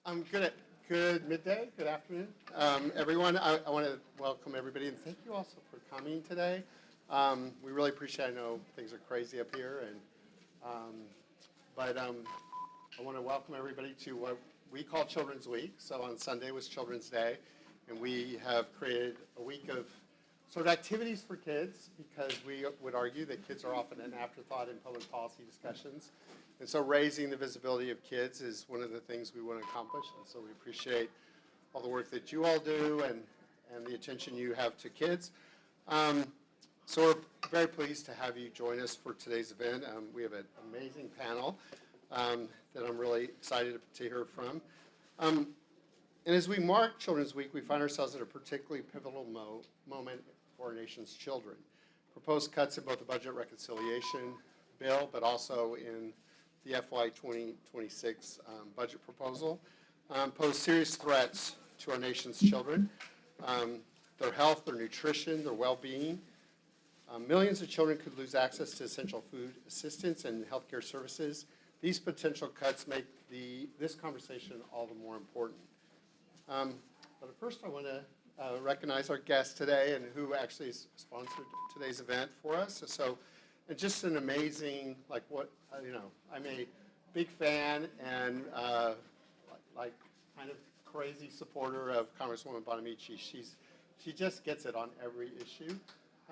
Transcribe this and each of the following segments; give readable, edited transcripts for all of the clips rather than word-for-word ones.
Good midday, good afternoon, everyone. I want to welcome everybody and thank you also for coming today. We really appreciate. I know things are crazy up here, but I want to welcome everybody to what we call Children's Week. So on Sunday was Children's Day, and we have created a week of sort of activities for kids because we would argue that kids are often an afterthought in public policy discussions. And so raising the visibility of kids is one of the things we want to accomplish. And so we appreciate all the work that you all do and the attention you have to kids. So we're very pleased to have you join us for today's event. We have an amazing panel that I'm really excited to hear from. And as we mark Children's Week, we find ourselves at a particularly pivotal moment for our nation's children. Proposed cuts in both the budget reconciliation bill, but also in the FY 2026 budget proposal, pose serious threats to our nation's children, their health, their nutrition, their well-being. Millions of children could lose access to essential food assistance and healthcare services. These potential cuts make this conversation all the more important. But first I want to recognize our guest today and who actually sponsored today's event for us. So, and just an amazing, I'm a big fan and kind of crazy supporter of Congresswoman Bonamici. She just gets it on every issue.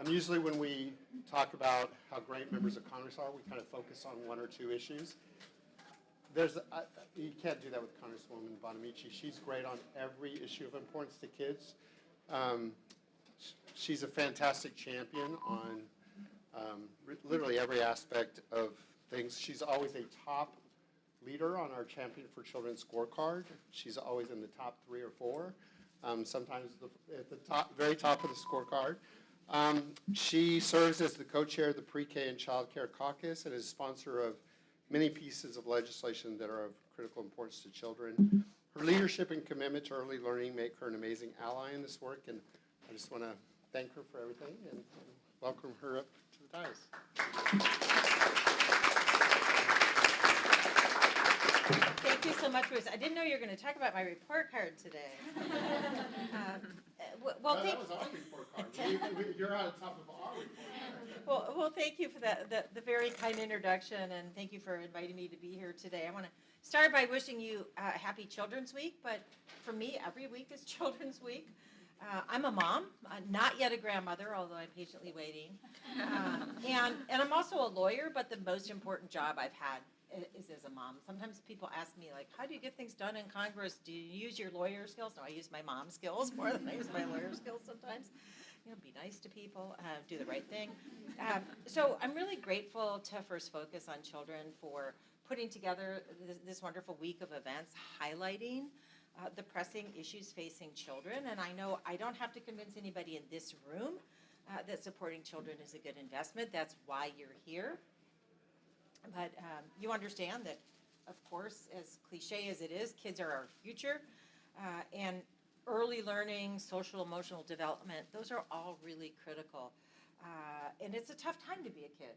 Usually when we talk about how great members of Congress are, we kind of focus on one or two issues. You can't do that with Congresswoman Bonamici. She's great on every issue of importance to kids. She's a fantastic champion on literally every aspect of things. She's always a top leader on our Champion for Children scorecard. She's always in the top 3 or 4, sometimes at the very top of the scorecard. She serves as the co-chair of the Pre-K and Child Care Caucus and is sponsor of many pieces of legislation that are of critical importance to children. Her leadership and commitment to early learning make her an amazing ally in this work, and I just want to thank her for everything and welcome her up to the dais. Thank you so much, Bruce. I didn't know you were going to talk about my report card today. That was our report card. You're on top of our report card. Well, thank you for the very kind introduction, and thank you for inviting me to be here today. I want to start by wishing you a happy Children's Week, but for me, every week is Children's Week. I'm a mom, not yet a grandmother, although I'm patiently waiting. And I'm also a lawyer, but the most important job I've had is as a mom. Sometimes people ask me, like, how do you get things done in Congress? Do you use your lawyer skills? No, I use my mom skills more than I use my lawyer skills sometimes. Be nice to people, do the right thing. So I'm really grateful to First Focus on Children for putting together this wonderful week of events highlighting the pressing issues facing children. And I know I don't have to convince anybody in this room that supporting children is a good investment. That's why you're here. But you understand that, of course, as cliche as it is, kids are our future. And early learning, social emotional development, those are all really critical. And it's a tough time to be a kid,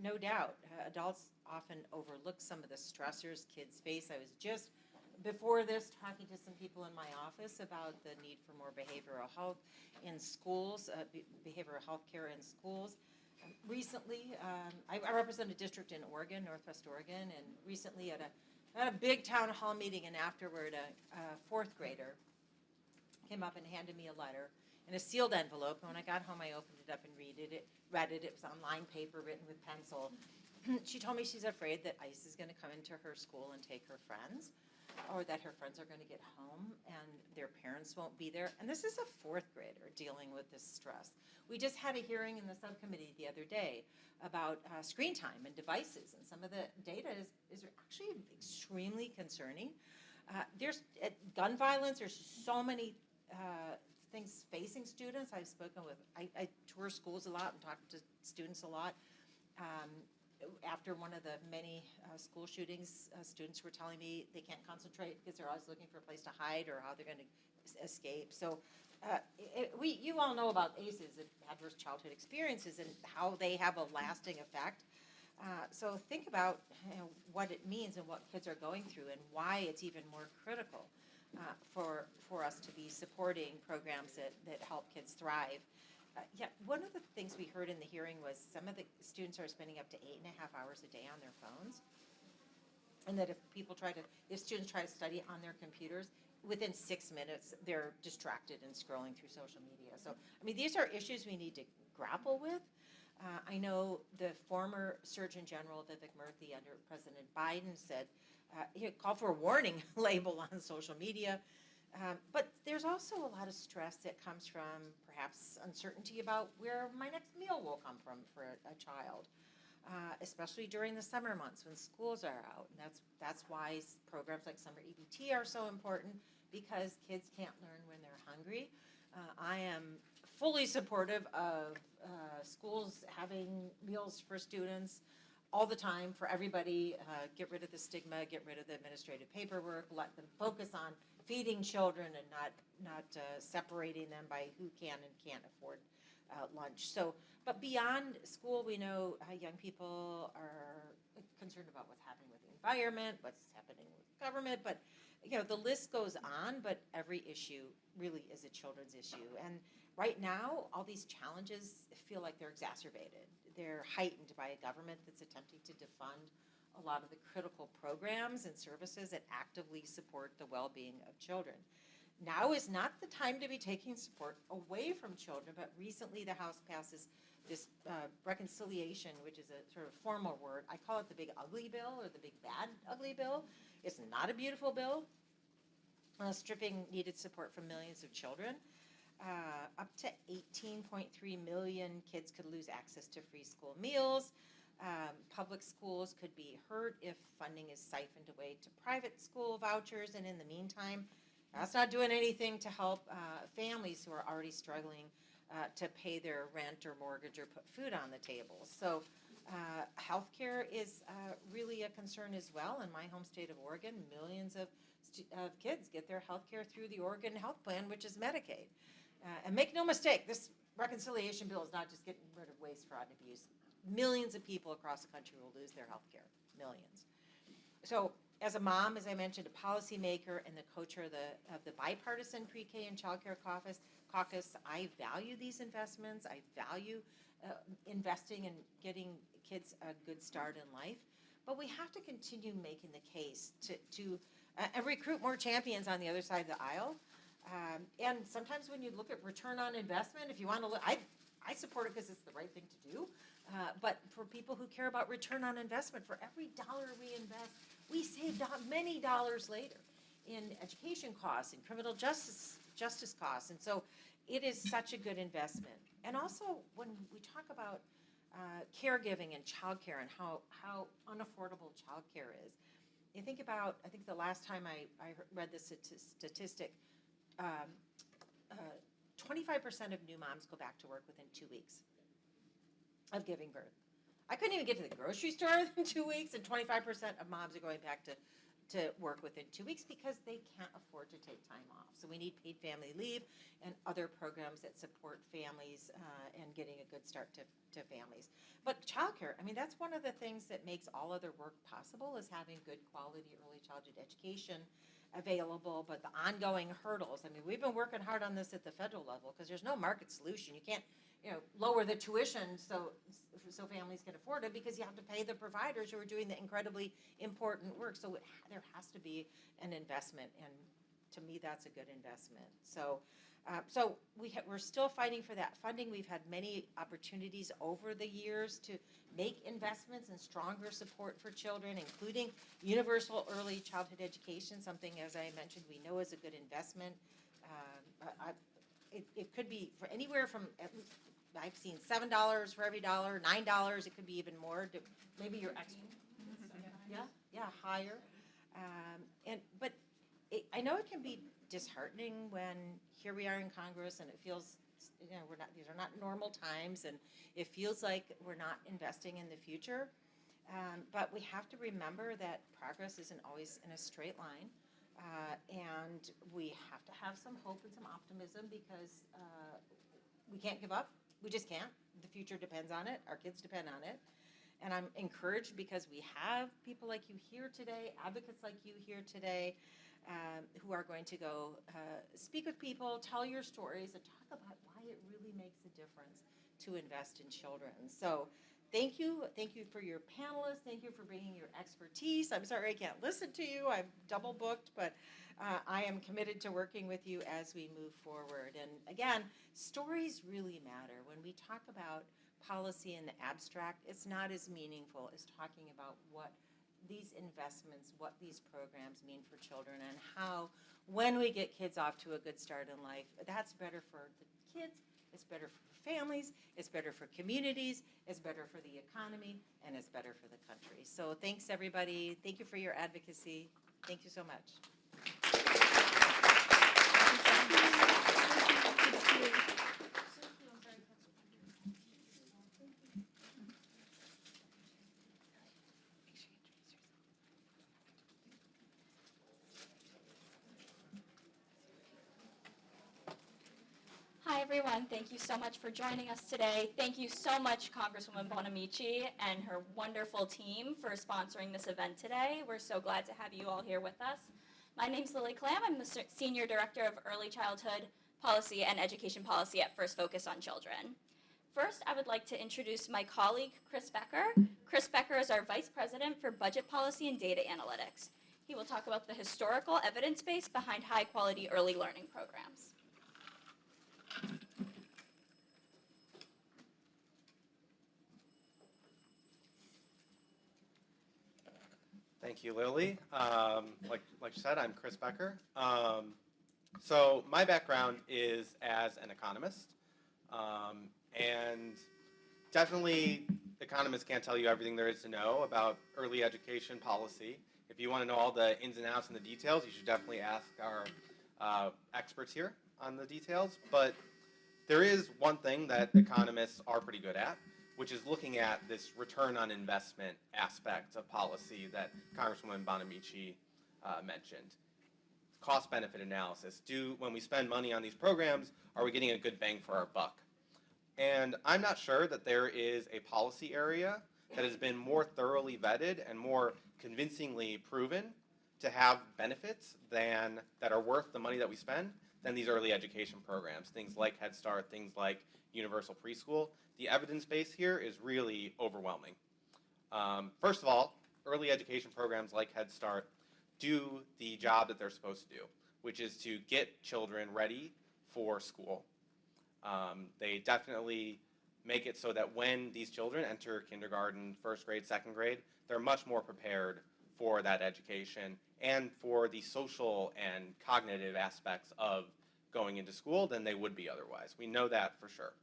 no doubt. Adults often overlook some of the stressors kids face. I was just, before this, talking to some people in my office about the need for more behavioral health in schools, behavioral health care in schools. Recently, I represent a district in Oregon, Northwest Oregon, and recently at a big town hall meeting and afterward, a fourth grader came up and handed me a letter in a sealed envelope. And when I got home, I opened it up and read it. It was on lined paper written with pencil. She told me she's afraid that ICE is going to come into her school and take her friends, or that her friends are going to get home and their parents won't be there. And this is a fourth grader dealing with this stress. We just had a hearing in the subcommittee the other day about screen time and devices, and some of the data is actually extremely concerning. There's gun violence. There's so many things facing students. I've spoken with, I tour schools a lot and talk to students a lot. After one of the many school shootings, students were telling me they can't concentrate because they're always looking for a place to hide or how they're going to escape. So you all know about ACEs, adverse childhood experiences, and how they have a lasting effect So think about what it means and what kids are going through and why it's even more critical for us to be supporting programs that help kids thrive. Yeah, one of the things we heard in the hearing was some of the students are spending up to 8.5 hours a day on their phones. And that if students try to study on their computers, within 6 minutes, they're distracted and scrolling through social media. So, I mean, these are issues we need to grapple with. I know the former Surgeon General, Vivek Murthy, under President Biden said, he called for a warning label on social media. But there's also a lot of stress that comes from perhaps uncertainty about where my next meal will come from for a child. Especially during the summer months when schools are out. And that's why programs like Summer EBT are so important, because kids can't learn when they're hungry. I am fully supportive of schools having meals for students all the time for everybody. Get rid of the stigma, get rid of the administrative paperwork, let them focus on feeding children and not separating them by who can and can't afford lunch. So, but beyond school, we know young people are concerned about what's happening with the environment, what's happening with government, but the list goes on, but every issue really is a children's issue. And right now, all these challenges feel like they're exacerbated. They're heightened by a government that's attempting to defund a lot of the critical programs and services that actively support the well-being of children. Now is not the time to be taking support away from children, but recently the House passes this reconciliation, which is a sort of formal word. I call it the big ugly bill or the big bad ugly bill. It's not a beautiful bill, stripping needed support from millions of children. Up to 18.3 million kids could lose access to free school meals. Public schools could be hurt if funding is siphoned away to private school vouchers, and in the meantime, that's not doing anything to help families who are already struggling to pay their rent or mortgage or put food on the table. So healthcare is really a concern as well. In my home state of Oregon, millions of kids get their healthcare through the Oregon Health Plan, which is Medicaid. And make no mistake, this reconciliation bill is not just getting rid of waste, fraud, and abuse. Millions of people across the country will lose their healthcare, millions. So as a mom, as I mentioned, a policymaker and the co-chair of the bipartisan pre-K and child care caucus, I value these investments. I value investing in getting kids a good start in life. But we have to continue making the case to recruit more champions on the other side of the aisle. And sometimes when you look at return on investment, if you want to look, I support it because it's the right thing to do. But for people who care about return on investment, for every dollar we invest, we save many dollars later in education costs and criminal justice costs. And so it is such a good investment. And also when we talk about caregiving and childcare and how unaffordable childcare is, you think about, I think the last time I read this statistic, 25% of new moms go back to work within 2 weeks of giving birth. I couldn't even get to the grocery store in 2 weeks, and 25% of moms are going back to work within 2 weeks because they can't afford to take time off. So we need paid family leave and other programs that support families and getting a good start to families. But childcare, I mean, that's one of the things that makes all other work possible, is having good quality early childhood education available, but the ongoing hurdles. I mean, we've been working hard on this at the federal level because there's no market solution. You can't lower the tuition so families can afford it, because you have to pay the providers who are doing the incredibly important work. So there has to be an investment, and to me, that's a good investment. So we're still fighting for that funding. We've had many opportunities over the years to make investments and stronger support for children, including universal early childhood education, something, as I mentioned, we know is a good investment. It could be for anywhere from, I've seen $7 for every dollar, $9. It could be even more. Maybe you're extra. Yeah, higher. But I know it can be disheartening when here we are in Congress and it feels, these are not normal times, and it feels like we're not investing in the future. But we have to remember that progress isn't always in a straight line. And we have to have some hope and some optimism, because we can't give up. We just can't. The future depends on it. Our kids depend on it. And I'm encouraged because we have people like you here today, advocates like you here today, who are going to go speak with people, tell your stories, and talk about why it really makes a difference to invest in children. So thank you. Thank you for your panelists. Thank you for bringing your expertise. I'm sorry I can't listen to you. I'm double booked, but I am committed to working with you as we move forward. And again, stories really matter. When we talk about policy in the abstract, it's not as meaningful as talking about what these investments, what these programs mean for children, and how when we get kids off to a good start in life, that's better for the kids, it's better for families, it's better for communities, it's better for the economy, and it's better for the country. So thanks, everybody. Thank you for your advocacy. Thank you so much. Hi, everyone. Thank you so much for joining us today. Thank you so much, Congresswoman Bonamici and her wonderful team for sponsoring this event today. We're so glad to have you all here with us. My name's Lily Clam. I'm the Senior Director of Early Childhood Policy and Education Policy at First Focus on Children. First, I would like to introduce my colleague, Chris Becker. Chris Becker is our Vice President for Budget Policy and Data Analytics. He will talk about the historical evidence base behind high-quality early learning programs. Thank you, Lily. Like you said, I'm Chris Becker. So my background is as an economist, and definitely economists can't tell you everything there is to know about early education policy. If you want to know all the ins and outs and the details, you should definitely ask our experts here on the details. But there is one thing that economists are pretty good at, which is looking at this return on investment aspect of policy that Congresswoman Bonamici mentioned. Cost-benefit analysis. When we spend money on these programs, are we getting a good bang for our buck? And I'm not sure that there is a policy area that has been more thoroughly vetted and more convincingly proven to have benefits that are worth the money that we spend than these early education programs. Things like Head Start, things like universal preschool. The evidence base here is really overwhelming. First of all, early education programs like Head Start do the job that they're supposed to do, which is to get children ready for school. They definitely make it so that when these children enter kindergarten, first grade, second grade, they're much more prepared for that education and for the social and cognitive aspects of going into school than they would be otherwise. We know that for sure.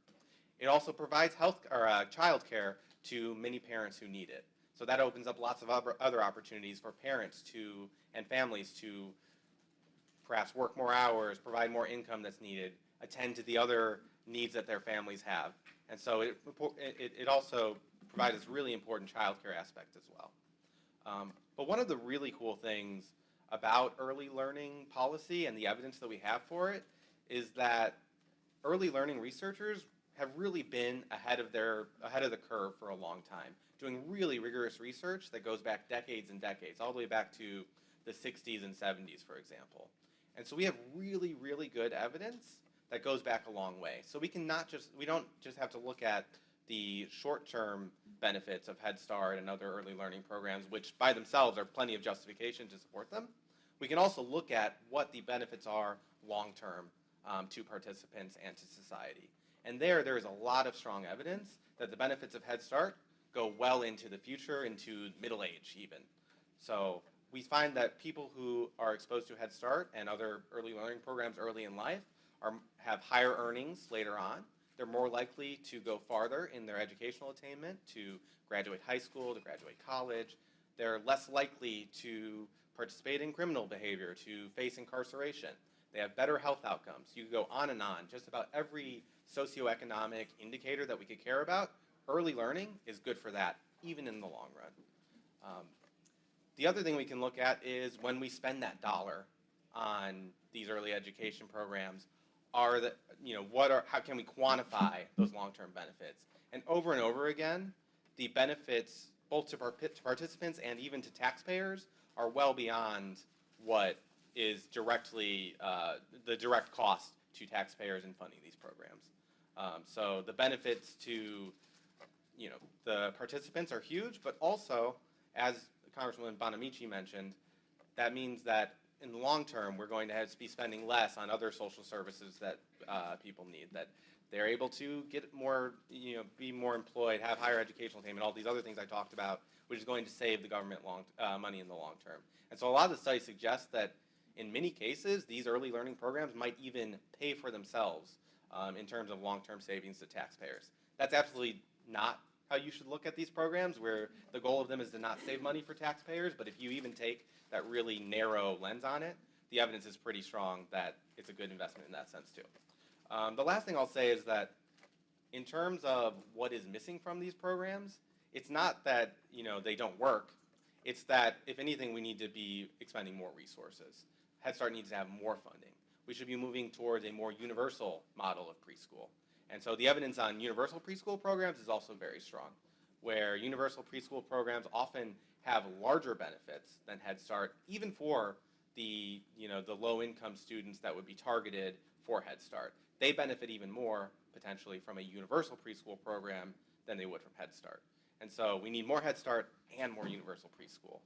It also provides child care to many parents who need it. So that opens up lots of other opportunities for parents and families to perhaps work more hours, provide more income that's needed, attend to the other needs that their families have. And so it also provides this really important child care aspect as well. But one of the really cool things about early learning policy and the evidence that we have for it is that early learning researchers have really been ahead of the curve for a long time, doing really rigorous research that goes back decades and decades, all the way back to the 60s and 70s, for example. And so we have really, really good evidence that goes back a long way. So we don't just have to look at the short-term benefits of Head Start and other early learning programs, which by themselves are plenty of justification to support them. We can also look at what the benefits are long-term to participants and to society. And there is a lot of strong evidence that the benefits of Head Start go well into the future, into middle age even. So we find that people who are exposed to Head Start and other early learning programs early in life have higher earnings later on. They're more likely to go farther in their educational attainment, to graduate high school, to graduate college. They're less likely to participate in criminal behavior, to face incarceration. They have better health outcomes. You go on and on. Just about every socioeconomic indicator that we could care about, early learning is good for that, even in the long run. The other thing we can look at is when we spend that dollar on these early education programs, how can we quantify those long-term benefits? And over again, the benefits both to participants and even to taxpayers are well beyond what is directly the direct cost to taxpayers in funding these programs. So the benefits to the participants are huge, but also, as Congresswoman Bonamici mentioned, that means that in the long term we're going to have to be spending less on other social services that people need, that they're able to get more, be more employed, have higher educational attainment, all these other things I talked about, which is going to save the government money in the long term. And so a lot of the studies suggest that in many cases, these early learning programs might even pay for themselves in terms of long-term savings to taxpayers. That's absolutely not how you should look at these programs, where the goal of them is to not save money for taxpayers, but if you even take that really narrow lens on it, the evidence is pretty strong that it's a good investment in that sense too. The last thing I'll say is that in terms of what is missing from these programs, it's not that they don't work. It's that, if anything, we need to be expending more resources. Head Start needs to have more funding. We should be moving towards a more universal model of preschool. And so the evidence on universal preschool programs is also very strong, where universal preschool programs often have larger benefits than Head Start, even for the low-income students that would be targeted for Head Start. They benefit even more, potentially, from a universal preschool program than they would from Head Start. And so we need more Head Start and more universal preschool.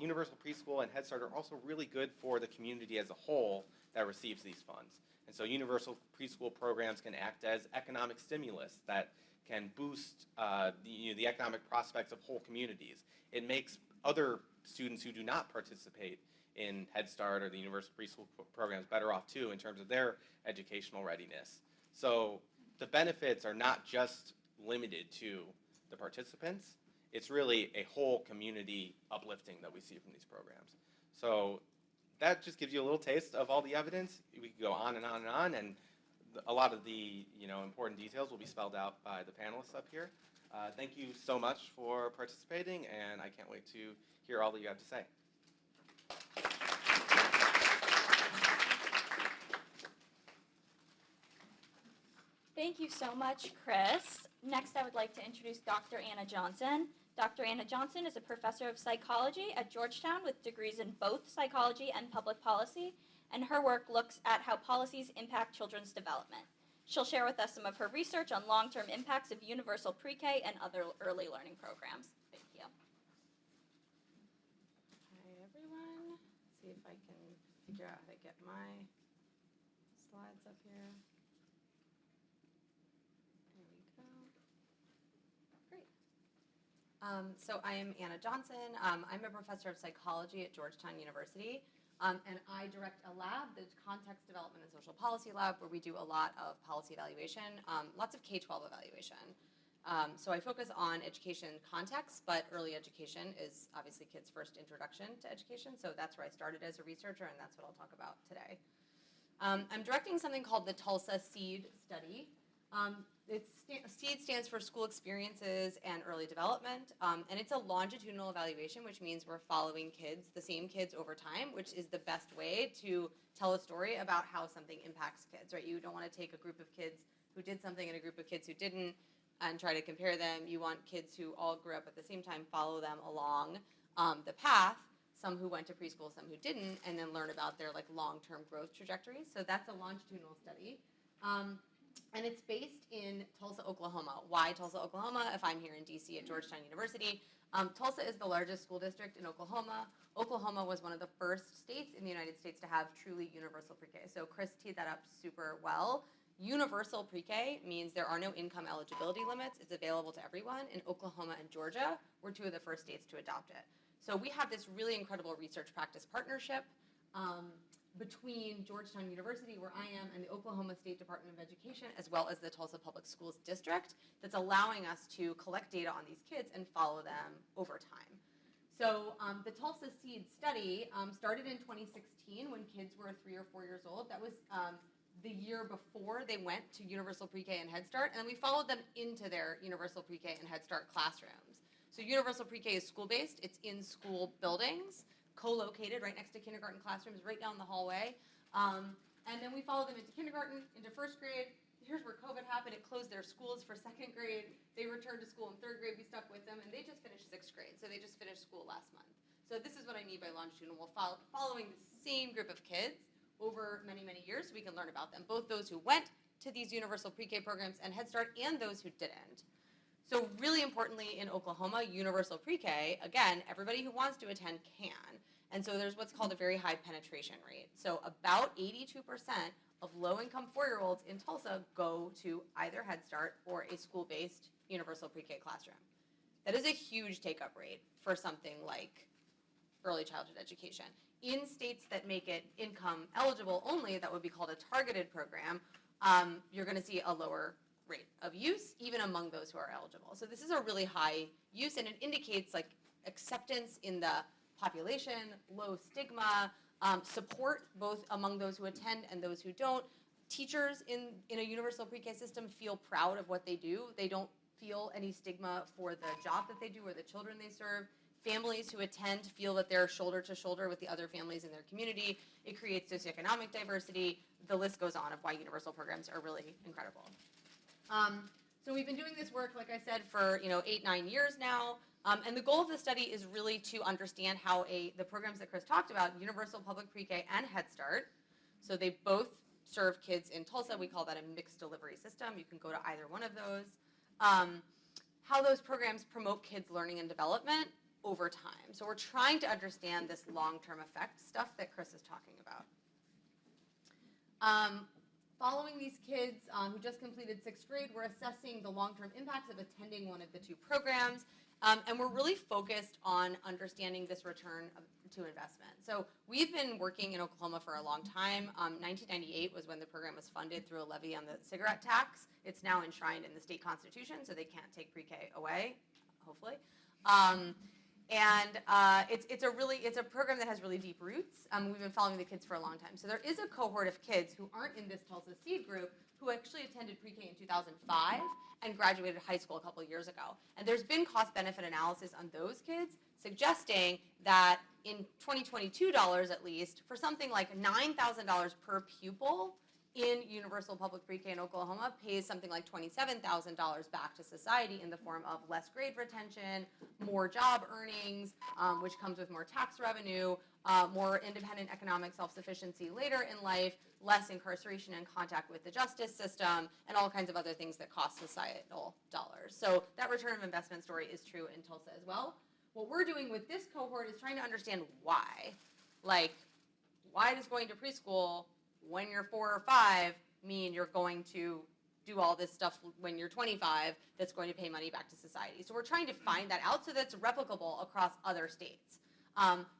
Universal preschool and Head Start are also really good for the community as a whole that receives these funds. And so universal preschool programs can act as economic stimulus that can boost the economic prospects of whole communities. It makes other students who do not participate in Head Start or the universal preschool programs better off too in terms of their educational readiness. So the benefits are not just limited to the participants. It's really a whole community uplifting that we see from these programs. So that just gives you a little taste of all the evidence. We could go on and on and on, and a lot of the important details will be spelled out by the panelists up here. Thank you so much for participating, and I can't wait to hear all that you have to say. Thank you so much, Chris. Next, I would like to introduce Dr. Anna Johnson. Dr. Anna Johnson is a professor of psychology at Georgetown with degrees in both psychology and public policy, and her work looks at how policies impact children's development. She'll share with us some of her research on long-term impacts of universal pre-K and other early learning programs. Thank you. Hi, everyone. Let's see if I can figure out how to get my slides up here. There we go. Great. So I am Anna Johnson. I'm a professor of psychology at Georgetown University. And I direct a lab, the Context Development and Social Policy Lab, where we do a lot of policy evaluation, lots of K-12 evaluation. So I focus on education context, but early education is obviously kids' first introduction to education. So that's where I started as a researcher, and that's what I'll talk about today. I'm directing something called the Tulsa SEED study. SEED stands for School Experiences and Early Development, and it's a longitudinal evaluation, which means we're following kids, the same kids over time, which is the best way to tell a story about how something impacts kids, right? You don't want to take a group of kids who did something and a group of kids who didn't and try to compare them. You want kids who all grew up at the same time, follow them along the path, some who went to preschool, some who didn't, and then learn about their long-term growth trajectories. So that's a longitudinal study. And it's based in Tulsa, Oklahoma. Why Tulsa, Oklahoma? If I'm here in DC at Georgetown University. Tulsa is the largest school district in Oklahoma. Oklahoma was one of the first states in the United States to have truly universal pre-K. So Chris teed that up super well. Universal pre-K means there are no income eligibility limits. It's available to everyone. And Oklahoma and Georgia were two of the first states to adopt it. So we have this really incredible research practice partnership between Georgetown University, where I am, and the Oklahoma State Department of Education, as well as the Tulsa Public Schools District, that's allowing us to collect data on these kids and follow them over time. So the Tulsa SEED study started in 2016 when kids were 3 or 4 years old. That was the year before they went to Universal Pre-K and Head Start, and we followed them into their Universal Pre-K and Head Start classrooms. So Universal Pre-K is school-based. It's in school buildings, co-located right next to kindergarten classrooms, right down the hallway. And then we follow them into kindergarten, into first grade, here's where COVID happened. It closed their schools for second grade. They returned to school in third grade. We stuck with them, and they just finished sixth grade. So they just finished school last month. So this is what I mean by longitudinal. We'll following the same group of kids over many, many years so we can learn about them, both those who went to these universal pre-K programs and Head Start and those who didn't. So really importantly in Oklahoma, universal pre-K, again, everybody who wants to attend can. And so there's what's called a very high penetration rate. So about 82% of low-income 4-year-olds in Tulsa go to either Head Start or a school-based universal pre-K classroom. That is a huge take-up rate for something like early childhood education. In states that make it income eligible only, that would be called a targeted program, you're going to see a lower rate of use, even among those who are eligible. So this is a really high use, and it indicates like acceptance in the population, low stigma, support both among those who attend and those who don't. Teachers in a universal pre-K system feel proud of what they do. They don't feel any stigma for the job that they do or the children they serve. Families who attend feel that they're shoulder to shoulder with the other families in their community. It creates socioeconomic diversity. The list goes on of why universal programs are really incredible. So we've been doing this work, like I said, for 8-9 years now. And the goal of the study is really to understand how the programs that Chris talked about, universal public pre-K and Head Start, so they both serve kids in Tulsa. We call that a mixed delivery system. You can go to either one of those. How those programs promote kids' learning and development over time. So we're trying to understand this long-term effect stuff that Chris is talking about. Following these kids who just completed sixth grade, we're assessing the long-term impacts of attending one of the two programs. And we're really focused on understanding this return to investment. So we've been working in Oklahoma for a long time. 1998 was when the program was funded through a levy on the cigarette tax. It's now enshrined in the state constitution, so they can't take pre-K away, hopefully. It's a program that has really deep roots. We've been following the kids for a long time. So there is a cohort of kids who aren't in this Tulsa Seed group who actually attended pre-K in 2005 and graduated high school a couple of years ago. And there's been cost-benefit analysis on those kids suggesting that in 2022 dollars at least, for something like $9,000 per pupil in universal public pre-K in Oklahoma pays something like $27,000 back to society in the form of less grade retention, more job earnings, which comes with more tax revenue, more independent economic self-sufficiency later in life, less incarceration and contact with the justice system, and all kinds of other things that cost societal dollars. So that return of investment story is true in Tulsa as well. What we're doing with this cohort is trying to understand why. Like, why does going to preschool when you're 4 or 5 mean you're going to do all this stuff when you're 25 that's going to pay money back to society? So we're trying to find that out so that it's replicable across other states,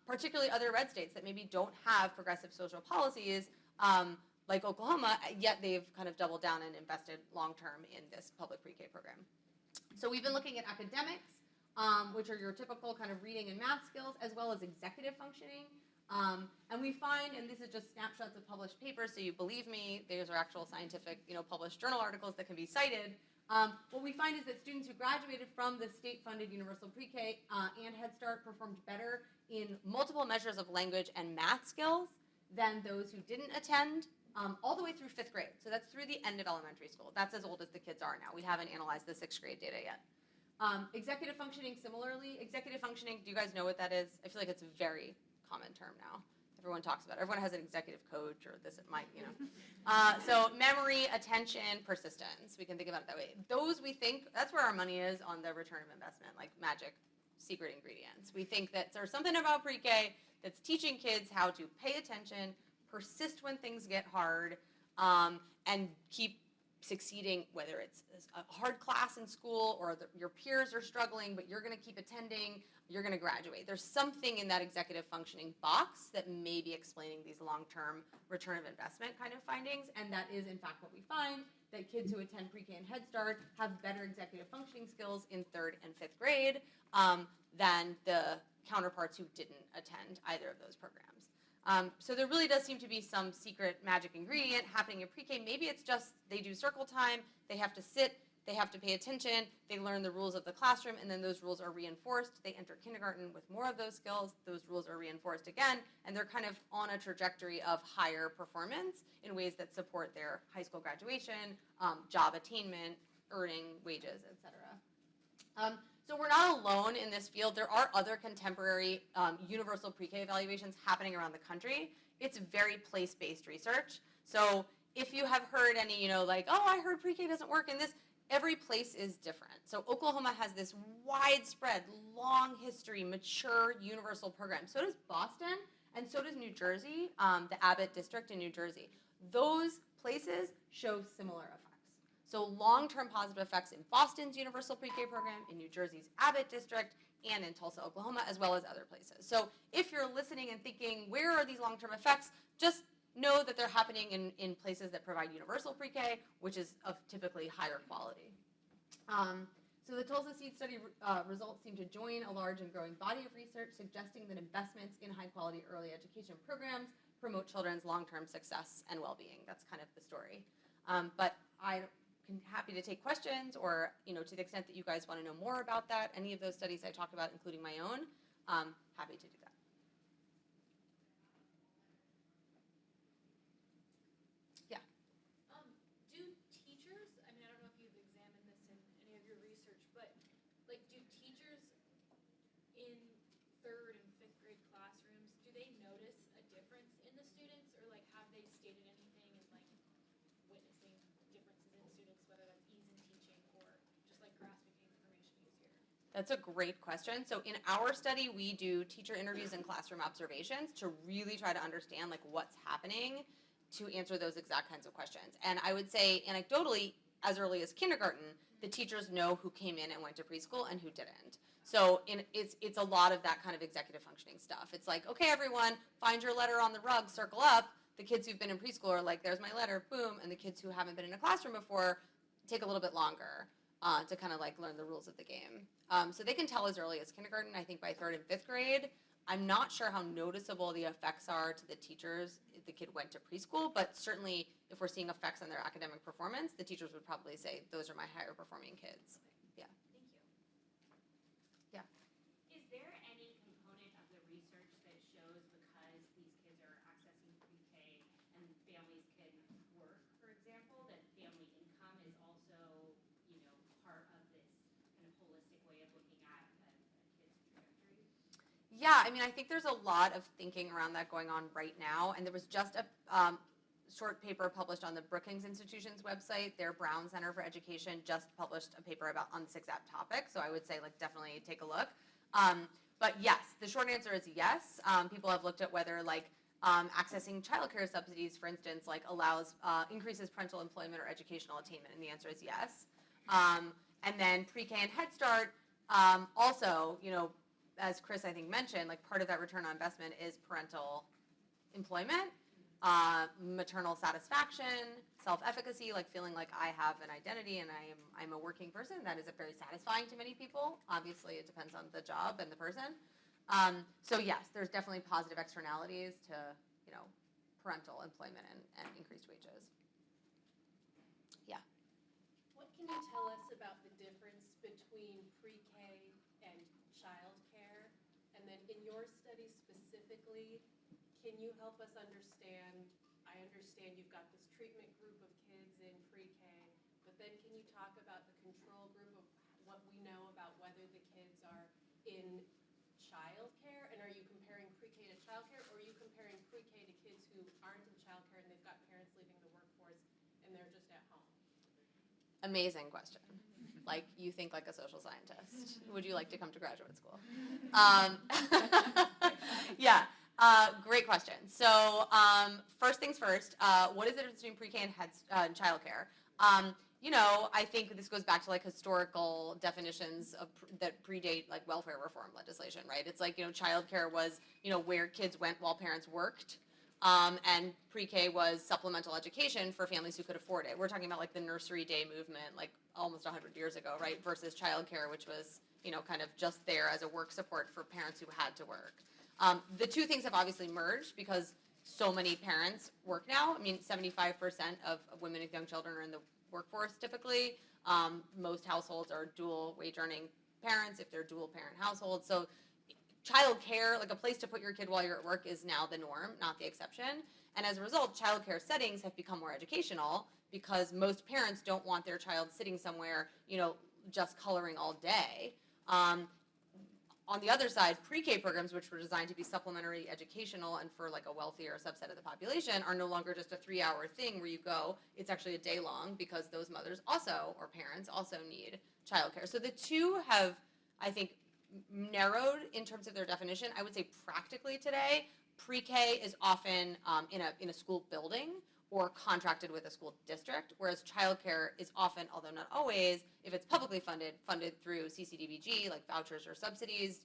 particularly other red states that maybe don't have progressive social policies like Oklahoma, yet they've kind of doubled down and invested long-term in this public pre-K program. So we've been looking at academics, which are your typical kind of reading and math skills, as well as executive functioning. And we find, and this is just snapshots of published papers, so you believe me, these are actual scientific, published journal articles that can be cited. What we find is that students who graduated from the state-funded universal pre-K and Head Start performed better in multiple measures of language and math skills than those who didn't attend, all the way through 5th grade. So that's through the end of elementary school. That's as old as the kids are now. We haven't analyzed the 6th grade data yet. Executive functioning, similarly. Executive functioning, do you guys know what that is? I feel like it's a very common term now. Everyone talks about it. Everyone has an executive coach or this, it might, So memory, attention, persistence. We can think about it that way. Those we think, that's where our money is on the return of investment, like magic, secret ingredients. We think that there's something about pre-K that's teaching kids how to pay attention, persist when things get hard, and keep succeeding, whether it's a hard class in school or your peers are struggling, but you're going to keep attending, you're going to graduate. There's something in that executive functioning box that may be explaining these long-term return of investment kind of findings, and that is in fact what we find, that kids who attend pre-K and Head Start have better executive functioning skills in 3rd and 5th grade than the counterparts who didn't attend either of those programs. So there really does seem to be some secret magic ingredient happening in pre-K. Maybe it's just they do circle time, they have to sit they have to pay attention, they learn the rules of the classroom, and then those rules are reinforced. They enter kindergarten with more of those skills, those rules are reinforced again, and they're kind of on a trajectory of higher performance in ways that support their high school graduation, job attainment, earning wages, etc. So we're not alone in this field. There are other contemporary universal pre-K evaluations happening around the country. It's very place-based research. So if you have heard any, like, oh, I heard pre-K doesn't work in this, every place is different. So Oklahoma has this widespread, long history, mature universal program. So does Boston, and so does New Jersey, the Abbott district in New Jersey. Those places show similar effects. So long-term positive effects in Boston's universal pre-K program, in New Jersey's Abbott district, and in Tulsa, Oklahoma, as well as other places. So if you're listening and thinking, where are these long-term effects, just know that they're happening in places that provide universal pre-K, which is of typically higher quality. So the Tulsa Seed Study results seem to join a large and growing body of research suggesting that investments in high-quality early education programs promote children's long-term success and well-being. That's kind of the story. But I'm happy to take questions, or to the extent that you guys want to know more about that, any of those studies I talked about, including my own, happy to do that. Do teachers, I mean, I don't know if you've examined this in any of your research, but like, do teachers in 3rd and 5th grade classrooms, do they notice a difference in the students, or like, have they stated anything in like witnessing differences in students, whether that's ease in teaching or just like grasping information easier? That's a great question. So in our study, we do teacher interviews and classroom observations to really try to understand like what's happening to answer those exact kinds of questions. And I would say anecdotally, as early as kindergarten, the teachers know who came in and went to preschool and who didn't. So it's a lot of that kind of executive functioning stuff. It's like, okay, everyone, find your letter on the rug, circle up. The kids who've been in preschool are like, there's my letter, boom. And the kids who haven't been in a classroom before take a little bit longer to kind of like learn the rules of the game. So they can tell as early as kindergarten. I think by 3rd and 5th grade, I'm not sure how noticeable the effects are to the teachers if the kid went to preschool, but certainly if we're seeing effects on their academic performance, the teachers would probably say, those are my higher performing kids. Yeah. Thank you. Yeah. Is there any component of the research that shows because these kids are accessing pre-K and families can work, for example, that family income is also, part of this kind of holistic way of looking at a kid's trajectory? Yeah, I mean, I think there's a lot of thinking around that going on right now, and there was just a short paper published on the Brookings Institution's website. Their Brown Center for Education just published a paper on this exact topic, so I would say, like, definitely take a look. But yes, the short answer is yes. People have looked at whether, like, accessing childcare subsidies, for instance, like, increases parental employment or educational attainment, and the answer is yes. And then pre-K and Head Start, also, as Chris, I think, mentioned, like part of that return on investment is parental employment, maternal satisfaction, self-efficacy, like feeling like I have an identity and I'm a working person. That is very satisfying to many people. Obviously, it depends on the job and the person. So yes, there's definitely positive externalities to, parental employment and increased wages. Yeah. What can you tell us about the difference between pre-K and childcare? And then in your study specifically, can you help us understand, I understand you've got this treatment group of kids in pre-K, but then can you talk about the control group of what we know about whether the kids are in childcare? And are you comparing pre-K to childcare, or are you comparing pre-K to kids who aren't in childcare and they've got parents leaving the workforce and they're just at home? Amazing question. Like, you think like a social scientist. Would you like to come to graduate school? Yeah, great question. So first things first, what is the difference between pre-K and childcare? I think this goes back to like historical definitions that predate like welfare reform legislation, right? It's like, childcare was, where kids went while parents worked. And pre-K was supplemental education for families who could afford it. We're talking about like the nursery day movement, like almost 100 years ago, right? Versus childcare, which was, kind of just there as a work support for parents who had to work. The two things have obviously merged because so many parents work now. I mean, 75% of women with young children are in the workforce typically. Most households are dual wage earning parents if they're dual parent households. So childcare, like a place to put your kid while you're at work, is now the norm, not the exception. And as a result, childcare settings have become more educational because most parents don't want their child sitting somewhere, just coloring all day. On the other side, pre-K programs, which were designed to be supplementary educational and for like a wealthier subset of the population, are no longer just a 3-hour thing where you go. It's actually a day long because those mothers also, or parents also, need childcare. So the two have, I think, narrowed in terms of their definition. I would say practically today, pre-K is often in a school building or contracted with a school district, whereas childcare is often, although not always, if it's publicly funded through CCDBG, like vouchers or subsidies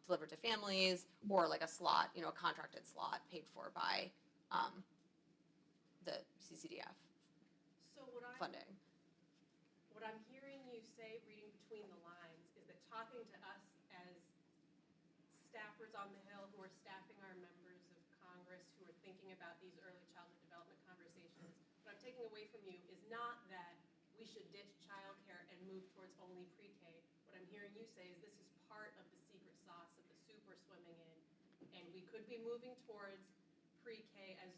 delivered to families, or like a slot, a contracted slot paid for by the CCDF So funding. what I'm hearing you say, reading between the lines, is that talking to us as staffers on the Hill who are staffing our members of Congress who are thinking about these early childhood development conversations, what I'm taking away from you is not that we should ditch childcare and move towards only pre-K. What I'm hearing you say is this is part of the secret sauce of the soup we're swimming in, and we could be moving towards pre-K as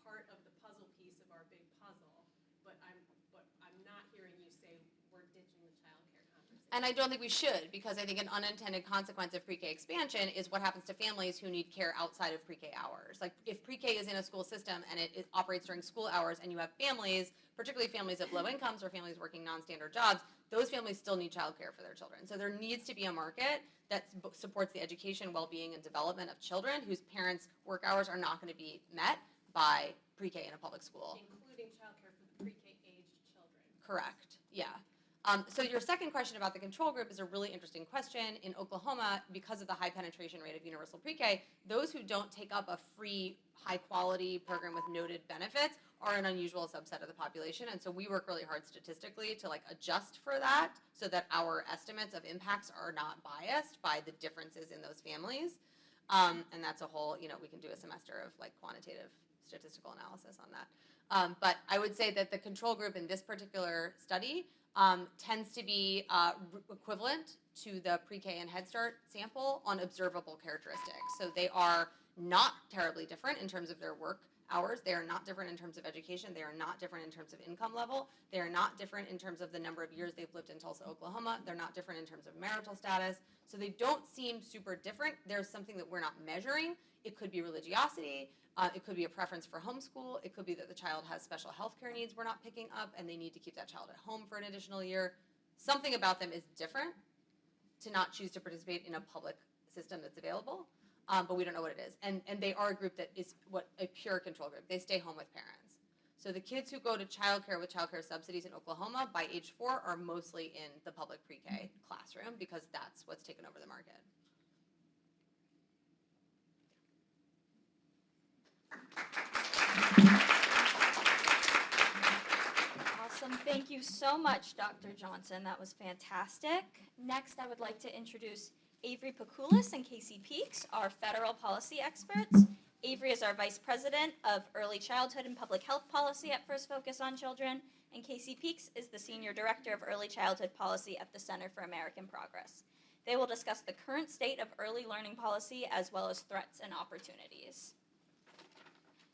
part of the puzzle piece of our big puzzle, but I'm not hearing you say we're ditching the childcare conversation. And I don't think we should, because I think an unintended consequence of pre-K expansion is what happens to families who need care outside of pre-K hours. Like if pre-K is in a school system and it operates during school hours and you have families, particularly families of low incomes or families working non-standard jobs, those families still need childcare for their children. So there needs to be a market that supports the education, well-being, and development of children whose parents' work hours are not going to be met by pre-K in a public school. Including childcare for the pre-K aged children. Correct, yeah. So your second question about the control group is a really interesting question. In Oklahoma, because of the high penetration rate of universal pre-K, those who don't take up a free, high-quality program with noted benefits are an unusual subset of the population. And so we work really hard statistically to adjust for that so that our estimates of impacts are not biased by the differences in those families. And that's a whole, we can do a semester of quantitative statistical analysis on that. But I would say that the control group in this particular study tends to be equivalent to the pre-K and Head Start sample on observable characteristics. So they are not terribly different in terms of their work hours. They are not different in terms of education. They are not different in terms of income level. They are not different in terms of the number of years they've lived in Tulsa, Oklahoma. They're not different in terms of marital status. So they don't seem super different. There's something that we're not measuring. It could be religiosity. It could be a preference for homeschool. It could be that the child has special health care needs we're not picking up and they need to keep that child at home for an additional year. Something about them is different to not choose to participate in a public system that's available, but we don't know what it is. And they are a group that is a pure control group. They stay home with parents. So the kids who go to childcare with childcare subsidies in Oklahoma by age 4 are mostly in the public pre-K classroom because that's what's taken over the market. Awesome. Thank you so much, Dr. Johnson. That was fantastic. Next, I would like to introduce Averi Pakulis and Casey Peaks, our federal policy experts. Averi is our Vice President of Early Childhood and Public Health Policy at First Focus on Children, and Casey Peaks is the Senior Director of Early Childhood Policy at the Center for American Progress. They will discuss the current state of early learning policy as well as threats and opportunities.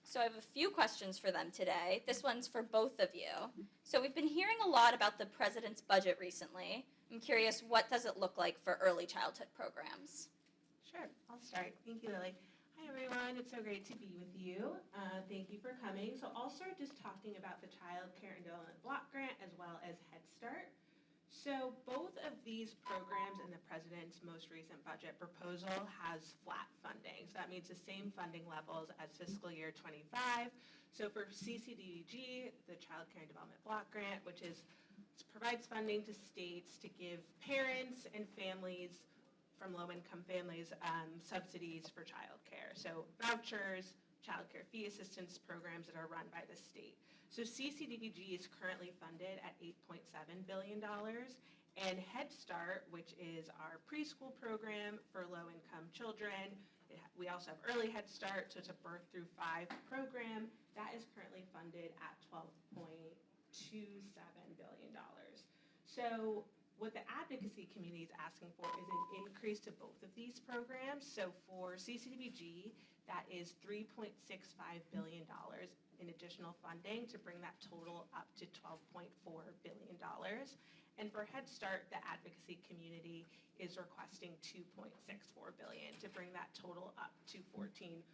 So I have a few questions for them today. This one's for both of you. So we've been hearing a lot about the president's budget recently. I'm curious, what does it look like for early childhood programs? Sure, I'll start. Thank you, Lily. Hi, everyone. It's so great to be with you. Thank you for coming. So I'll start just talking about the Child Care and Development Block Grant as well as Head Start. So both of these programs in the president's most recent budget proposal has flat funding. So that means the same funding levels as fiscal year 25. So for CCDBG, the Child Care and Development Block Grant, which provides funding to states to give parents and families from low-income families subsidies for childcare. So vouchers, childcare fee assistance programs that are run by the state. So CCDBG is currently funded at $8.7 billion, and Head Start, which is our preschool program for low-income children, we also have Early Head Start, so it's a birth through 5 program, that is currently funded at $12.2 billion. So what the advocacy community is asking for is an increase to both of these programs. So for CCDBG, that is $3.65 billion in additional funding to bring that total up to $12.4 billion. And for Head Start, the advocacy community is requesting $2.64 billion to bring that total up to $14.91.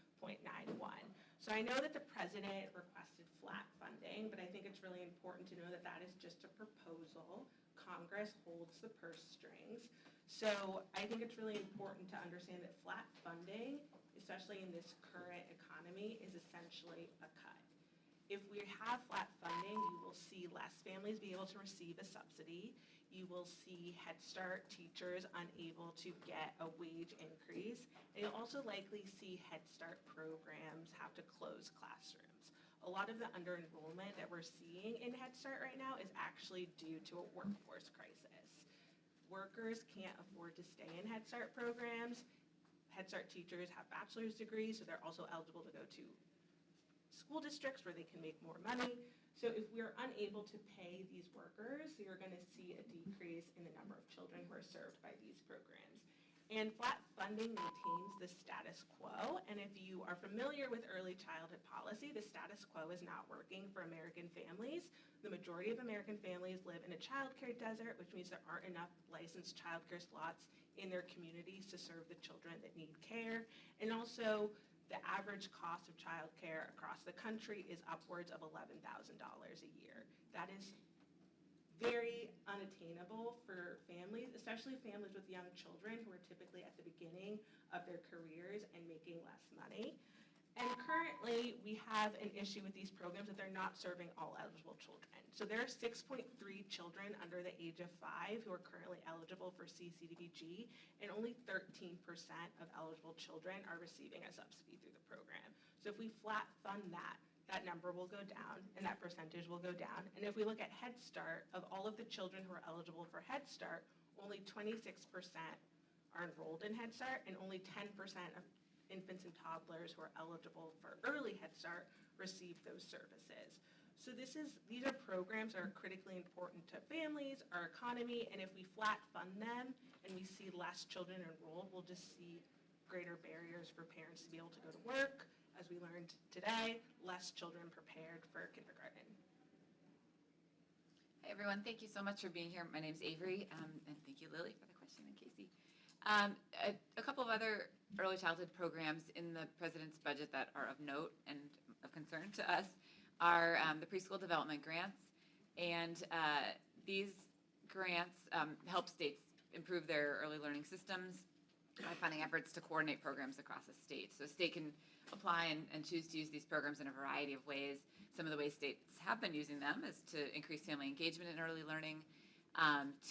So I know that the president requested flat funding, but I think it's really important to know that that is just a proposal. Congress holds the purse strings. So I think it's really important to understand that flat funding, especially in this current economy, is essentially a cut. If we have flat funding, you will see less families be able to receive a subsidy. You will see Head Start teachers unable to get a wage increase. And you'll also likely see Head Start programs have to close classrooms. A lot of the under-enrollment that we're seeing in Head Start right now is actually due to a workforce crisis. Workers can't afford to stay in Head Start programs. Head Start teachers have bachelor's degrees, so they're also eligible to go to school districts where they can make more money. So if we're unable to pay these workers, you're going to see a decrease in the number of children who are served by these programs. And flat funding maintains the status quo. And if you are familiar with early childhood policy, the status quo is not working for American families. The majority of American families live in a childcare desert, which means there aren't enough licensed childcare slots in their communities to serve the children that need care. And also, the average cost of childcare across the country is upwards of $11,000 a year. That is very unattainable for families, especially families with young children who are typically at the beginning of their careers and making less money. And currently, we have an issue with these programs that they're not serving all eligible children. So there are 6.3 children under the age of 5 who are currently eligible for CCDBG, and only 13% of eligible children are receiving a subsidy through the program. So if we flat fund that, that number will go down and that percentage will go down. And if we look at Head Start, of all of the children who are eligible for Head Start, only 26% are enrolled in Head Start, and only 10% of infants and toddlers who are eligible for early Head Start receive those services. So these are programs that are critically important to families, our economy, and if we flat fund them and we see less children enrolled, we'll just see greater barriers for parents to be able to go to work. As we learned today, less children prepared for kindergarten. Hi, everyone. Thank you so much for being here. My name is Averi, and thank you, Lily, for the question, and Casey. A couple of other early childhood programs in the president's budget that are of note and of concern to us are the preschool development grants. And these grants help states improve their early learning systems by funding efforts to coordinate programs across the state. So a state can apply and choose to use these programs in a variety of ways. Some of the ways states have been using them is to increase family engagement in early learning,